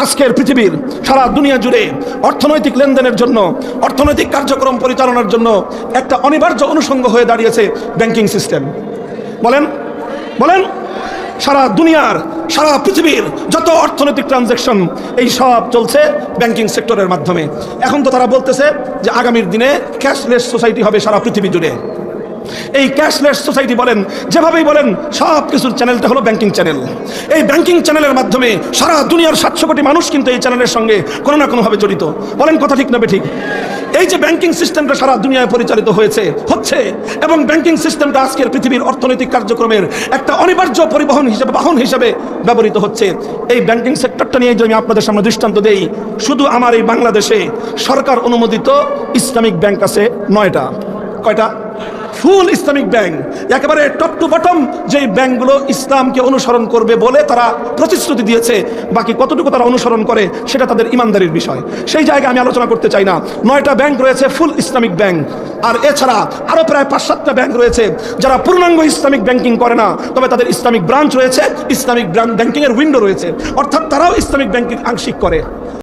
আজকের পৃথিবীর সারা দুনিয়া জুড়ে অর্থনৈতিক লেনদেনের জন্য, অর্থনৈতিক কার্যক্রম পরিচালনার জন্য একটা অনিবার্য অনুষঙ্গ হয়ে দাঁড়িয়েছে ব্যাংকিং সিস্টেম। বলেন বলেন, সারা দুনিয়ার, সারা পৃথিবীর যত অর্থনৈতিক ট্রানজ্যাকশন এই সব চলছে ব্যাংকিং সেক্টরের মাধ্যমে। এখন তো তারা বলতেছে যে আগামীর দিনে ক্যাশলেস সোসাইটি হবে সারা পৃথিবী জুড়ে। এই ক্যাশলেস সোসাইটি বলেন, যেভাবেই বলেন, সব কিছুর চ্যানেলটা হলো ব্যাংকিং চ্যানেল। এই ব্যাংকিং চ্যানেলের মাধ্যমে সারা দুনিয়ার 700 কোটি মানুষ কিন্তু এই চ্যানেলের সঙ্গে কোনো না কোনোভাবে জড়িত। বলেন কথা ঠিক না বেঠিক? এই যে ব্যাংকিং সিস্টেমটা সারা দুনিয়ায় পরিচালিত হচ্ছে এবং ব্যাংকিং সিস্টেমটা আজকের পৃথিবীর অর্থনৈতিক কার্যক্রমের একটা অনিবার্য পরিবহন হিসেবে, বাহন হিসেবে ব্যবহৃত হচ্ছে। এই ব্যাংকিং সেক্টরটা নিয়ে যদি আমি আপনাদের সামনে দৃষ্টান্ত দেই, শুধু আমার এই বাংলাদেশে সরকার অনুমোদিত ইসলামিক ব্যাংক আছে 9টা। কয়টা? ফুল ইসলামিক ব্যাংক, একেবারে টপ টু বটম যে ব্যাংকগুলো ইসলামকে অনুসরণ করবে বলে তারা প্রতিশ্রুতি দিয়েছে। বাকি কতটুকু তারা অনুসরণ করে সেটা তাদের ইমানদারির বিষয়, সেই জায়গায় আমি আলোচনা করতে চাই না। 9টা ব্যাংক রয়েছে ফুল ইসলামিক ব্যাংক, আর এছাড়া আরও প্রায় 5-7টা ব্যাংক রয়েছে যারা পূর্ণাঙ্গ ইসলামিক ব্যাংকিং করে না, তবে তাদের ইসলামিক ব্রাঞ্চ রয়েছে, ইসলামিক ব্যাংকিংয়ের উইন্ডো রয়েছে, অর্থাৎ তারাও ইসলামিক ব্যাংকিং আংশিক করে।